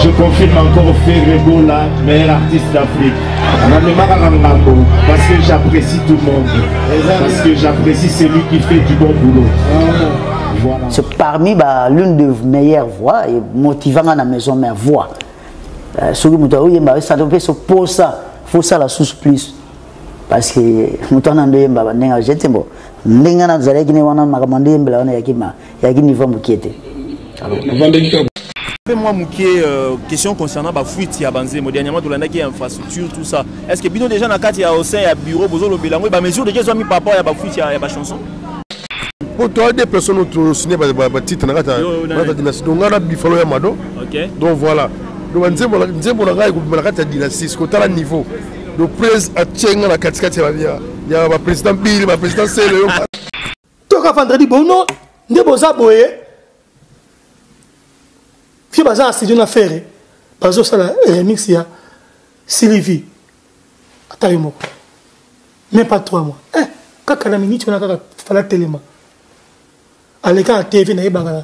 Je confirme encore Ferrego, la meilleure artiste d'Afrique. Parce que j'apprécie tout le monde. Parce que j'apprécie celui qui fait du bon boulot. Voilà. C'est parmi l'une des meilleures voix et motivant à la maison, mais voix. Celui qui ça doit se poser ça, faut ça la sous plus. Parce que nous avons un peu moi, question concernant la fuite, dernièrement, tout infrastructure, tout ça. Est-ce que déjà dans le cadre de bureau, il y a mesure de mis par rapport à la fuite, il y a des chansons? Pour toi, des personnes qui ont signé des titres, donc voilà. Donc, niveau. Le président a Katikati, il y a le président Bill, le président Sélé. Tout le vendredi, bon, non, ne bosa boye. Fi baza studio na faire. Parce que ça la remix ya Sylvie. Atayemo. Même pas 3 mois. Quand la minute on a fait la télé. Allez quand TV na ibanga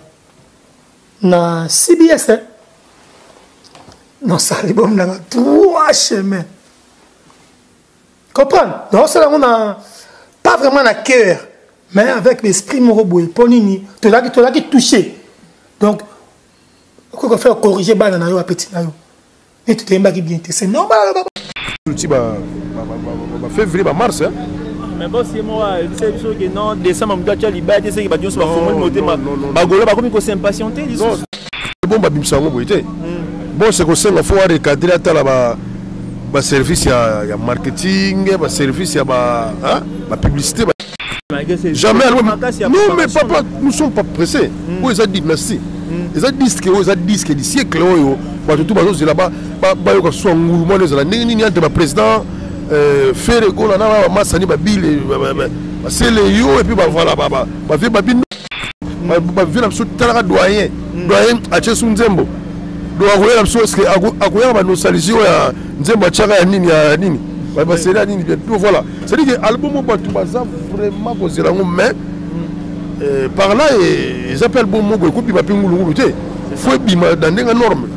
na CBS. Non ça l'album na 3 chemins. Comprendre? Donc, ça, on n'a pas vraiment la cœur, mais avec l'esprit moroboué, Ponini, tu l'as touché. Donc, il faut faire corriger les balles dans petit. Et tu t'es bien, c'est normal. Février, mars. Mais bon, c'est moi, c'est que non, décembre, je dois liberté, c'est que je dois s'impatienter. Bon, c'est que c'est qu'il faut recadrer le service, il y a marketing, le service, il y a publicité. Jamais. Non, mais papa, nous ne sommes pas pressés. Où est la dynastie? Les disques du siècle, tout là-bas, le président Ferrego, Massani, Babil, c'est les yo, et puis voilà, doyen, à Tchessunzembo. Donc, voilà. C'est-à-dire que l'album vraiment mais par là, ils appellent bon mot, il faut être dans des normes.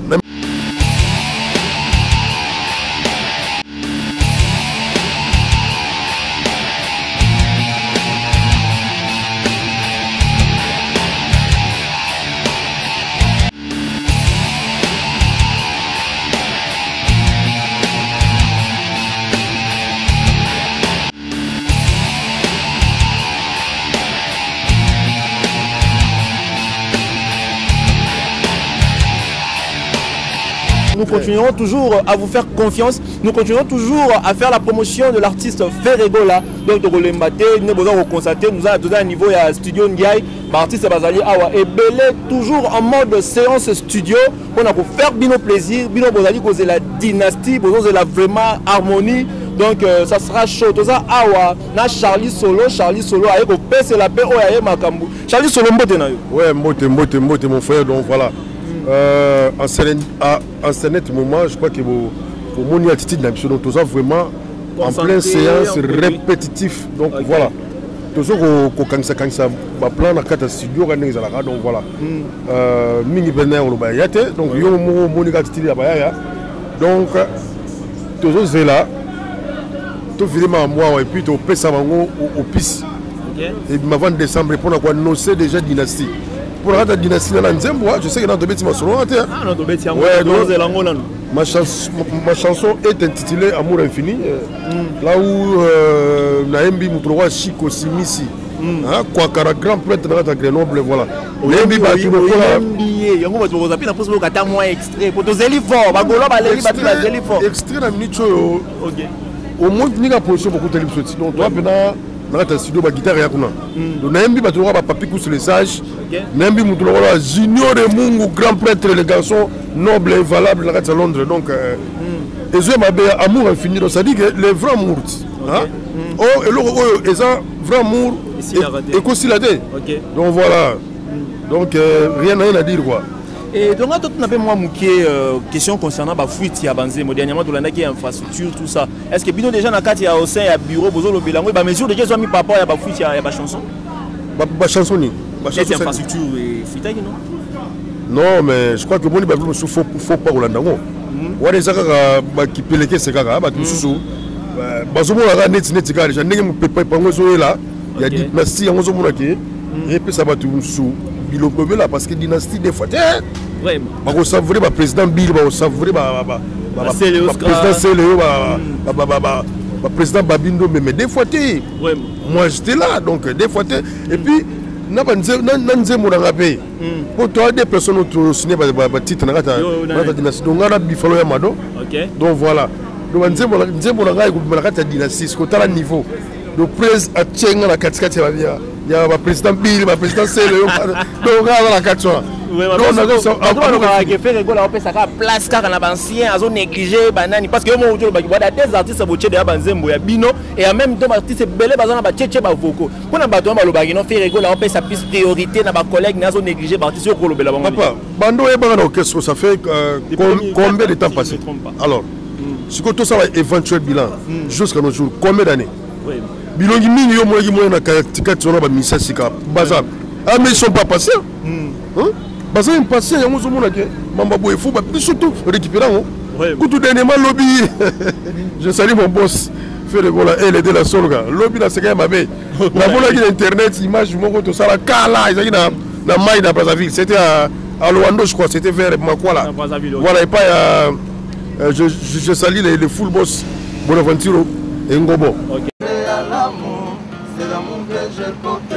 Nous continuerons toujours à vous faire confiance. Nous continuerons toujours à faire la promotion de l'artiste Ferrego là. Donc de le matin, nous avons constaté, nous avons un niveau à Studio Ndiaye, l'artiste Bazali Awa et Belé toujours en mode séance studio. On a pour faire bino plaisir, bino Bazali cause la dynastie, cause la vraiment harmonie. Donc ça sera chaud. Tout ça Awa, na Charlie Solo avec au PC la paix oyaye makambu. Charlie Solo mbote na yo. Ouais, mbote mon frère, donc voilà. En ce moment, je crois que pour mon attitude d'ambition, tout ça vraiment en pleine séance répétitif. Donc voilà. Tout ça quand ça va plan à 4 studios, donc voilà. Mini Benin au Bayate, donc yo mon attitude là-bas. Donc tout ça c'est là. Tout vraiment moi et puis tout paie ça au piste. Et avant décembre pour avoir annoncé déjà dynastie. Pour la dynastie dans Nzembo, je sais que dans le bêtiment sur ma chanson est intitulée Amour infini. Là où Naembi Moutroua Chico Simisi, quoi car grand prêtre dans Grenoble, voilà. Naembi Batou extrait la minute au moins il y a position beaucoup de livres. Donc toi dans la studio ba guitare yakuna donc naembi ba toka ba papi kus les sages naembi mutu la junior de mungu grand prêtre les garçons nobles et valables la à Londres donc et je m'appelle amour infini donc ça dit que les vrais amours oh et le les vrais amour et consilaté donc voilà donc rien à dire quoi. Et donc, on a moi question concernant la fuite, dernièrement, il y a infrastructure, tout ça. Est-ce que déjà dans le cadre au sein, il y a bureau, il y a mesure de quels ont mis par rapport à la fuite, il y a des chansons? Des chansons, c'est infrastructure et fuite, non? Non, mais je crois que bon, il faut pas Rolandango. Ouais, les Zaka qui peleke c'est Kaka, bah tout sous. Bazomo la net tika, j'ai n'ai pas pangozo là. Il y a dynastie en zomo là qui et puis ça va tout sous. Biloko là parce que dynastie des fois. Vraiment. Bah on savourer bah président Bill, bah on savourer bah président Céléo, bah président Babindo, mais des fois moi j'étais là donc des fois et puis nanze monanga pe pour toi des personnes autour signé ba titre na kata dynastie donc ngana bifalo ya mado donc voilà donc nze monanga ko na kata dynastie ko tala niveau donc pres a tchenga la katikati ya ba président Bill ba président Céléo donc ngana la katwa place car na ancien azo négliger banani parce que moi aujourd'hui ba des artistes boche de banzembo ya bino et en même temps artistes belé bazana ba tchéché ba voko pour na bato ba lobaki no faire rigolo on sa plus priorité na ba collègue na azo négliger ba artistes ko lobela bango papa bando e banga orchestre ça fait combien de temps passé alors si que tout ça va éventuel bilan jusqu'à nos jours combien d'années bilongi mingi yo mo na katikati on ba misa sika bazar ah mais ils sont pas passés hein parce que passé il y a un moment que Mambabo est fou, mais surtout récupérant. Tout dernièrement lobby, je salue mon boss, Ferregola, elle est de la Solga. Lobby là c'est quand même ma veille. La voilà qui internet, image, mon tout ça la cala, ils ont na maille dans Brazzaville. C'était à Luando je crois, c'était vers Makwala. Voilà et pas je salue les full boss Bonaventure et Ngobo. C'est l'amour que je porte.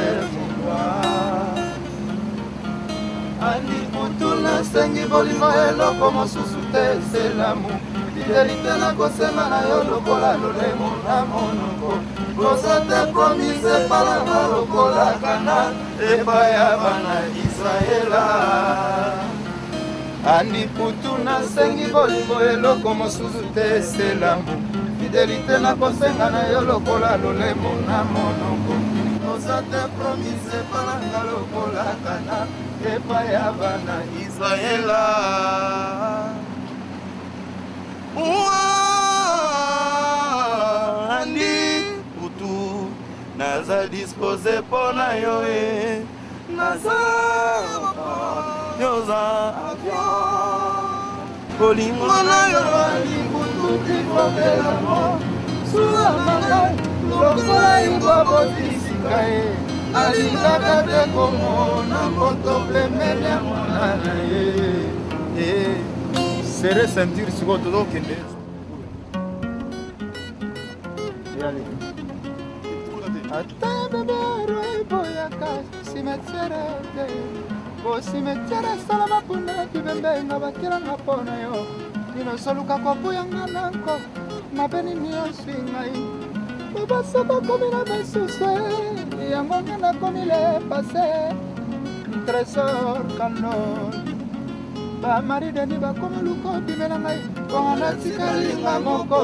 Ani kutuna sengi bolimo eloko mosusu te c'est l'amour fidélité na kosenga na yo lokola lolemo na monoko kosa te promise palanga lokola kana epai ya bana Israela ani kutuna sengi bolimo eloko mosusu te c'est l'amour fidélité na kosenga na yo lokola lolemo na monoko kosa te promise palanga lokola kana epai ya bana Israela andi putu naza dispose pona yo naza yoza bolingo na yo andi putu tifobelamo suwa manga lokola ibobodisika alingaka te komona moto plemele ya monana ye sere sentir sikoyo tozokende ata bebero eboyaka simetiere te po simetiere esalama mpuna bibembenga bakelanga mpo na yo nino soluka kopuyanga nanko mabe nini oswi ngai babaso bakomi na basusu yango nga nakomi le pase trésor kanon bamari deni bakomi luko bimela ngai ponga natikalinga moko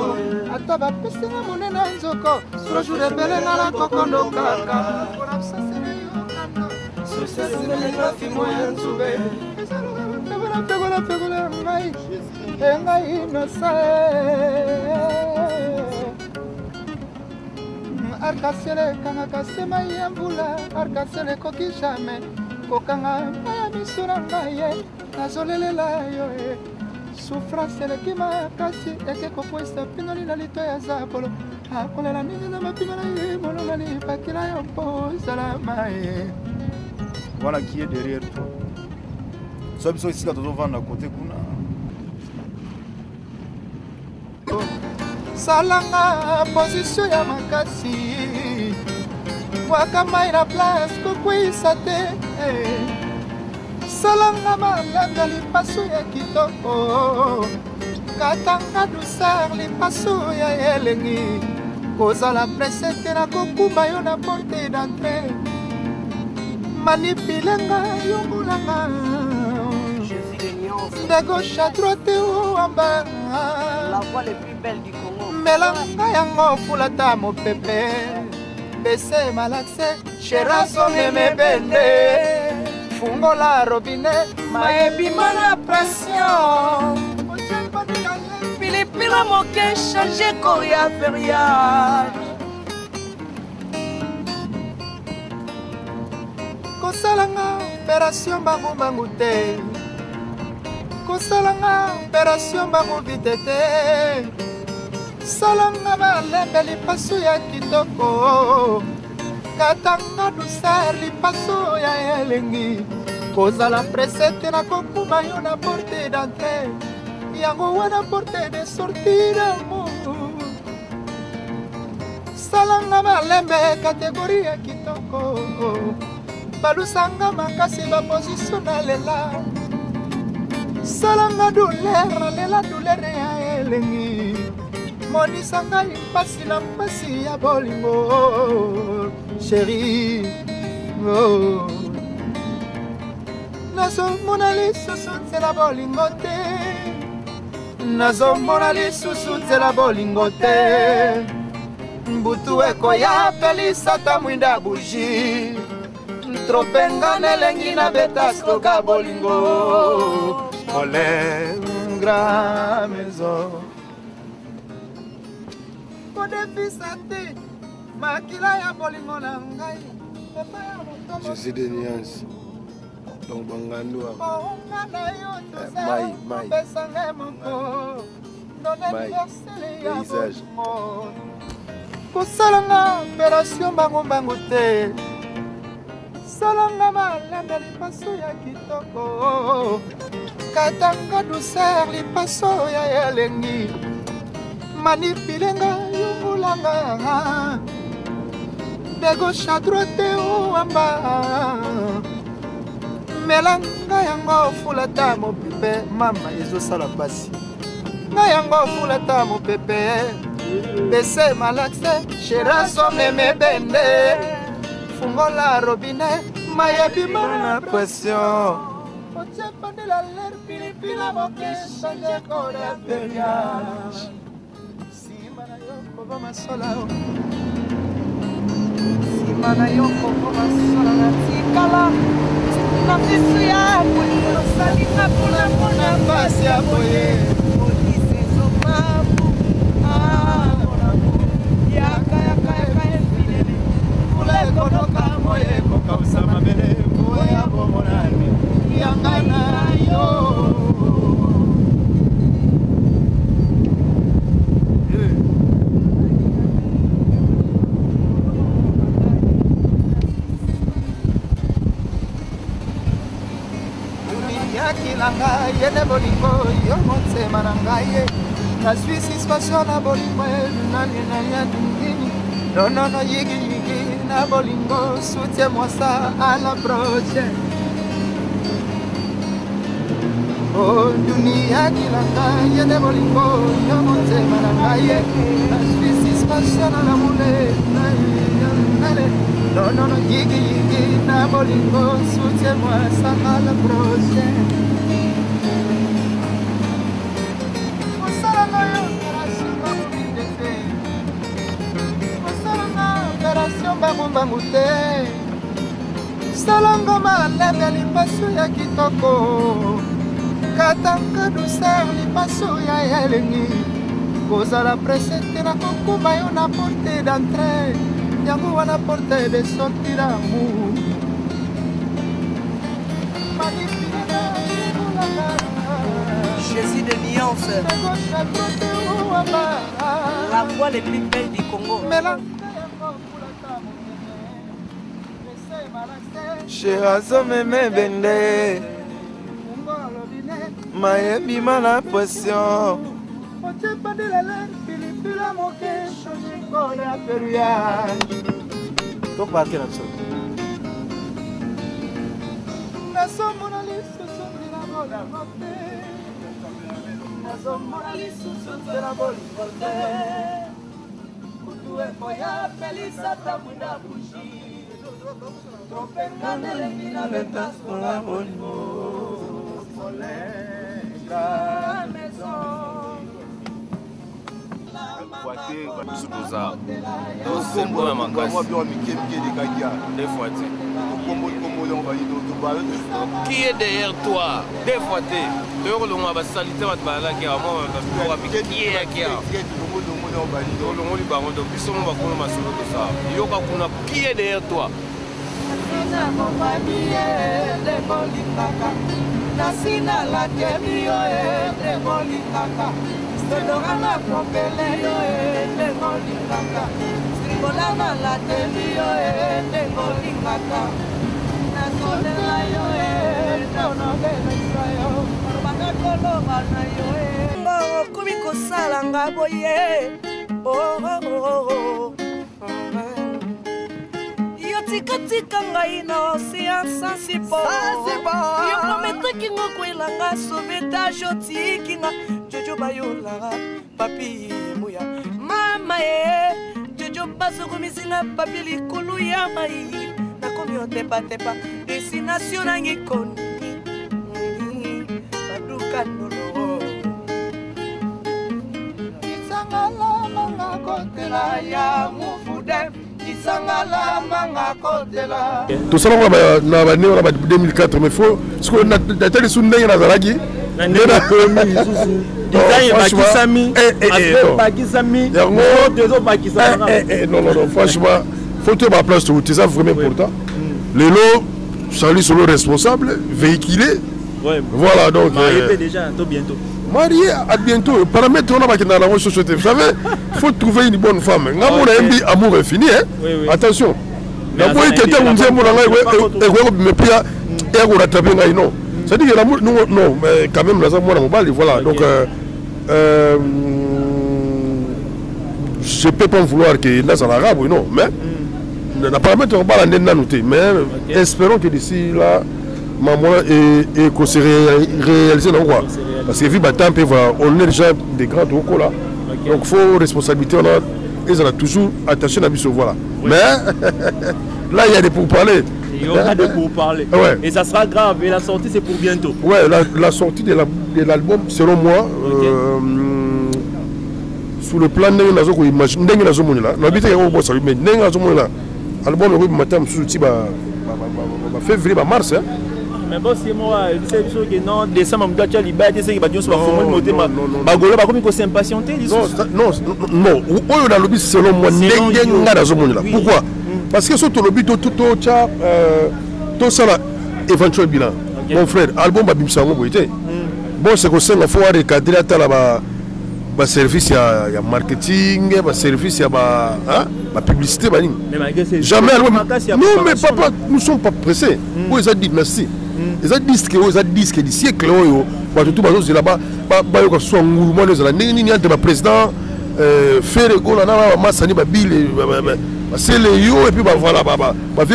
ata bapesinga monene nzoko srojour ebele nga na kokondo kaka mpona msasena yo kano soseselenga fimo ya nzube ezalopegolapegolapegole ngai engai inosa arc-en-ciel kangaka sema ya mbula arc-en-ciel ekoki jamais kokanga maya miso na ngai ye nazolelela yo souffrance eleki makasi eke kokwesa pinoli na lito ya zapolo akolela nini na mapima na ye molongani pakila yo mpo salama ye voilà qui est derrière toi so biso esika tozovanda kote kuna salanga position ya makasi waka mai na place kokwisa te salanga malanga lipasu ya kitoko katanga douceur lipasu ya elengi kozala presse te na kokumba yo na porte d'entrée manipilenga yongolanga de gauche à droite ou en bas la voix les plus belles du Congo melanga yango fulata mopepe bese malaxe sheraso nemebende fungola robinet maebima na pression pilipila moke change koya feriage kosalanga opération bangu te kosalanga opération bango vitete salanga malembe lipaso ya kitoko katanga douceur lipaso ya elengi kozala presete na kokuma yo na porte d'entrée yango wana porte de sortie d'amour salanga malembe kategorie ya kitoko balusanga makasi baposition na lela salanga douleur lela douleur ya elengi monisanga mpasi na mpasi ya bolingo chéri nazomona lisusu nzela bolingo te nazomona lisusu nzela bolingo te mbutu ekoya pelisata mwinda buji tropenga nelengi na beta stoka bolingo molengra maison kodefisa te makila ya bolingo na ngai Jésus de Niance. Donc Bangandua. Maï. Paysage. Kosalanga opération bango bango te. Salanga malembe lipaso ya kitoko. Katanga douceur lipaso ya elengi. Manipilenga yungulanga. De gauche à droite ou en bas. Melanga yango fulata mo pepe mama ezo sala basi. Na yango fulata mo pepe. Bese malaxe sheraso meme bende. Fungola robinet mayebi mana pression. Oche pande la l'air pilipila mo que change kora periage. Si mana yo kova masola. Mana yoko koma sola na tikala na fisu ya bolingo salika pula mona basi ya boye polisi zomabu mona yaka filele pula konoka moye koka usama bele boya bomonani yangana yo Kilanga yene bolingo yo motema na ngai na suis suspension na bolingo nani na ya dingini no yigi na bolingo soutiens-moi ça à la prochaine oh dunia kilanga yene bolingo yo motema na ngai na suis suspension na mule no yigi na bolingo soutiens-moi ça à la prochaine. Bangu te salanga malembe lipaso ya kitoko katanga douceur lipaso ya elengi kozala presete na kokuma yo na porte d'entrée yango wana porte de sortie d'amour Jésus de Niance, la voix les plus belles du Congo. Sherazo meme bende mayebi mana pression oche pande la l'air pilipila moke change kore a periage to parke na so nasomona lisusu ndina boda mote nasomona lisusu ndina bolingo te kutu ekoya pelisata mwinda bushi Qui est derrière toi? Des fois, tu qui est derrière toi? Nasina la temio de Molikaka. Stolorana propele de Molikaka. Stribolana la temio de Molikaka. Nasolela yo no de Israel. Banga kolo bana yo ngo kumiko salanga boye. Oh. Tika ngai na océan sensible. Yo promets que ngo kwelanga sauvetage otikinga. Jojo bayola papi muya. Mama Jojo baso komisina papi likulu ya mai. Na komi otepa tepa destination nangi koni. Baduka nolo. Isangala manga kotela ya mufude. Tout ça, on va 2004, mais il faut. Ce qu'on a tellement soudé dans la ragi. Non, franchement, faut te ma place, c'est ça vraiment important. Les lots, Charlie Solo responsable, véhiculé. Voilà donc. Déjà, bientôt. Marié à bientôt. Paramètre, on a pas dans la société. Vous savez, il faut trouver une bonne femme. Amour infini. Attention. D'abord, quelqu'un nous dit que non. C'est-à-dire que l'amour, non, mais quand même, voilà. Donc, je ne peux pas vouloir que nous en arabe, non. Mais, la paramètre, on va la noter. Mais, espérons que d'ici là, maman et qu'on se réalise dans quoi. Parce que vu Batam, on est déjà des grands locaux là. Donc il faut responsabilité, ils ont toujours attaché la mission. Voilà. Oui. Mais là il y a des pourparlers. Il y aura des pourparlers. Ouais. Et ça sera grave. Et la sortie c'est pour bientôt. Ouais, la sortie de l'album, selon moi, sous le plan de février, mars. Mais bon, c'est moi, c'est que non, décembre, tu as liberté, c'est que tu vas monter ma bagolo, bah comme il s'est impatienté. Non, on a lobby selon moi, pourquoi? Parce que sur ton lobby, tout ça là, éventuel bilan. Mon frère, album Babim Sango, bon, c'est que ça, il faut recadrer à service à marketing, à service à publicité. Jamais. Non, mais papa, nous ne sommes pas pressés. Où est-ce dynastie? Les disques du siècle, tout là-bas, le président Ferrego, Massani Babil, c'est le yo, et puis voilà,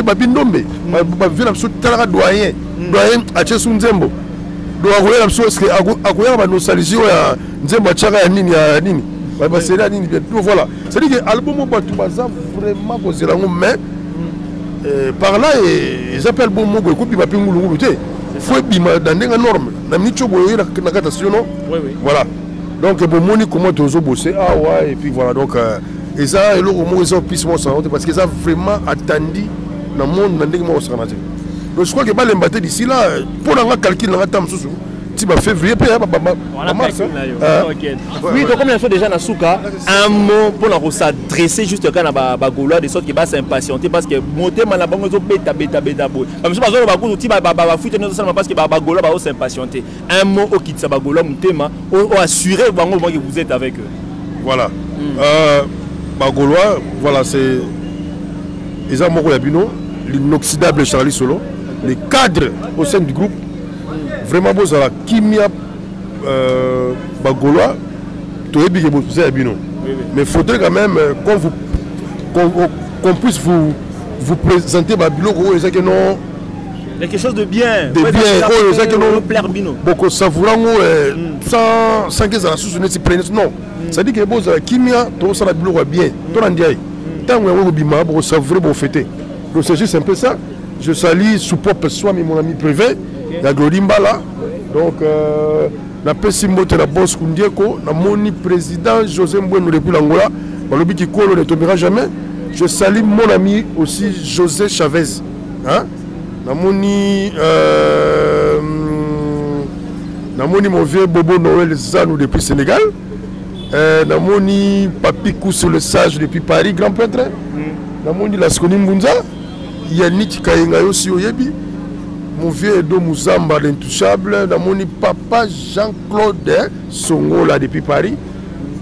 Babinombe, doyen, à Tchessunzembo. Voilà. C'est-à-dire que l'album vraiment mais par là, ils appellent bon mot, il faut être dans des normes. Voilà. Donc, bon, moni comment tu as bossé. Ah ouais, et puis voilà. Donc, et ça, ils ont plus parce qu'ils ont vraiment attendu dans le monde. Donc, je crois que les mbaté d'ici là, pour un calcul, on a tu vas février, puis mars. Oui, donc comme il y a déjà dans Souka, un mot pour s'adresser juste quand on a Bagola, de sorte qu'il va s'impatienter parce que monter ma banque bêta. Comme je pense que parce que Bagola va s'impatienter. Un mot au kit Bagola, au assurer que vous êtes avec eux. Voilà. Bagola, voilà, c'est. Ils ont l'inoxydable Charlie Solo, les cadres au sein du groupe. Vraiment beau, la Kimia Bagoloa, mais il faudrait quand même qu'on puisse vous présenter Babilo, quelque chose de bien. De bien, beaucoup savourant, sans que ça la source ne se prenne. Non, ça dit que bon, Kimia, tout ça la bilo bien. Tout en diaï. Tant que vous bima, vous savourez, vous fêtez. Donc c'est juste un peu ça. Je salue Soupop Swami, mon ami privé. Il y a Glorimba là. Donc, na pesi mbote la boss Kundieko, na moni président José Mboueno depuis l'Angola, balobi qui colle ne tombera jamais. Je salue mon ami aussi José Chavez. Hein? Na moni mon vieux Bobo Noël Zanou depuis Sénégal. Na moni Papi Koussou le sage depuis Paris, grand prêtre. Na moni Laskoni Mbunza. Yannick Kayenga aussi au Yebi. mon vieux Edo Mouzamba l'intouchable, namoni papa Jean-Claude Songola depuis Paris,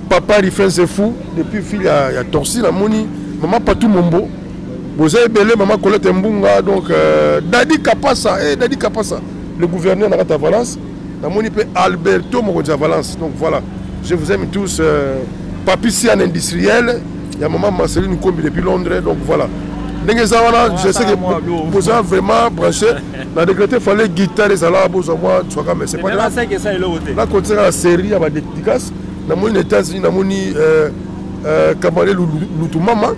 papa Rifin c'est fou depuis fil à Torsi, namoni maman Patou Mombo, vous avez belé maman Colette Mbunga, donc Dadi Kapasa, Dadi Kapasa, le gouverneur de Valence, namoni pe Alberto Moronja Valence, donc voilà, je vous aime tous, papi Sian industriel, il y a maman Marceline Kombi depuis Londres, donc voilà. Je sais que vous avez vraiment branché. Dans le décrété, il fallait guitare et ça là, mais c'est pas grave. Là, quand c'est la série, il y a des dédicaces. Dans les États-Unis, dans les Kamalé Loutoumama,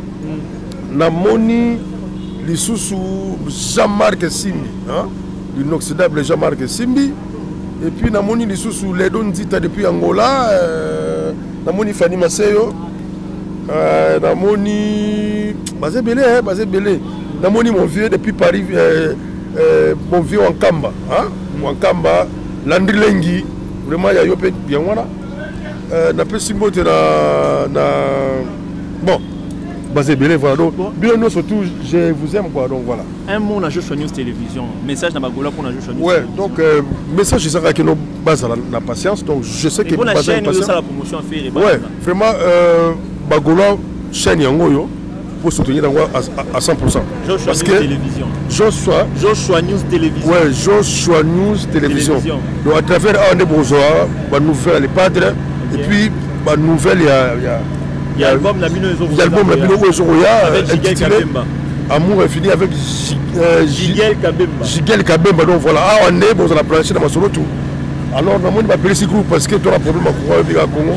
dans les sous Jean-Marc Simbi, l'inoxydable Jean-Marc Simbi, et puis dans les sous les Dondita depuis Angola, dans les Fanny Maseyo. Namoni basé belé namoni mon vieux depuis Paris mon vieux Wankamba Wankamba Landry Lengi vraiment il y a yo bien voilà na pe simbote na bon basé belé voilà donc bien nous surtout je vous aime quoi donc voilà un mot na Joshua News télévision message na bagola pour na Joshua News ouais donc message ça que nous base la patience donc je sais que pour la chaîne nous ça la promotion à faire ouais vraiment Bagolo chaîne Yangoyo pour soutenir à 100%. Joshua News Télévision. Joshua News Télévision. Ouais, Joshua News Télévision. Donc à travers André Bourgeois, la nouvelle les padres, et puis la nouvelle il y a l'album Nabino Ezoroya avec Jigel Kabemba. Amour infini avec Jigel Kabemba. Jigel Kabemba donc voilà, on est bon dans la planche dans ma solo tout. Alors, on va appeler ce groupe parce que tu as un problème à courir avec le Congo.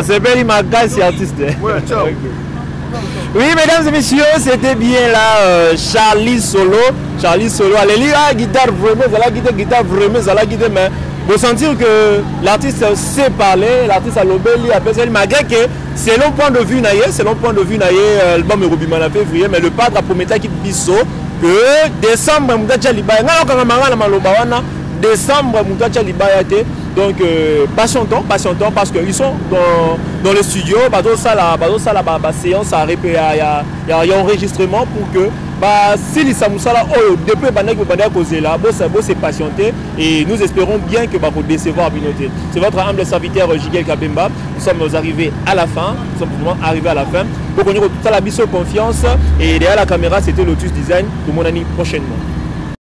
C'est bien ma gasse artiste. Oui, mesdames et messieurs, c'était bien là Charlie Solo. Allez lire la guitare vraiment, la guitare vraiment, la guitare mais vous sentir que l'artiste sait parler, l'artiste a l'obéli, malgré que c'est long point de vue l'album Robima en février, mais le padre a promis qu'il biso que décembre, décembre, donc patientons parce qu'ils sont dans le studio, la séance il y a enregistrement pour que si les Samoussala depuis c'est patienté et nous espérons bien que pour décevoir Binoté. C'est votre humble serviteur Jigel Kabemba. Nous sommes arrivés à la fin, pour qu'on ait toute la mission confiance et derrière la caméra c'était Lotus Design pour mon année prochainement.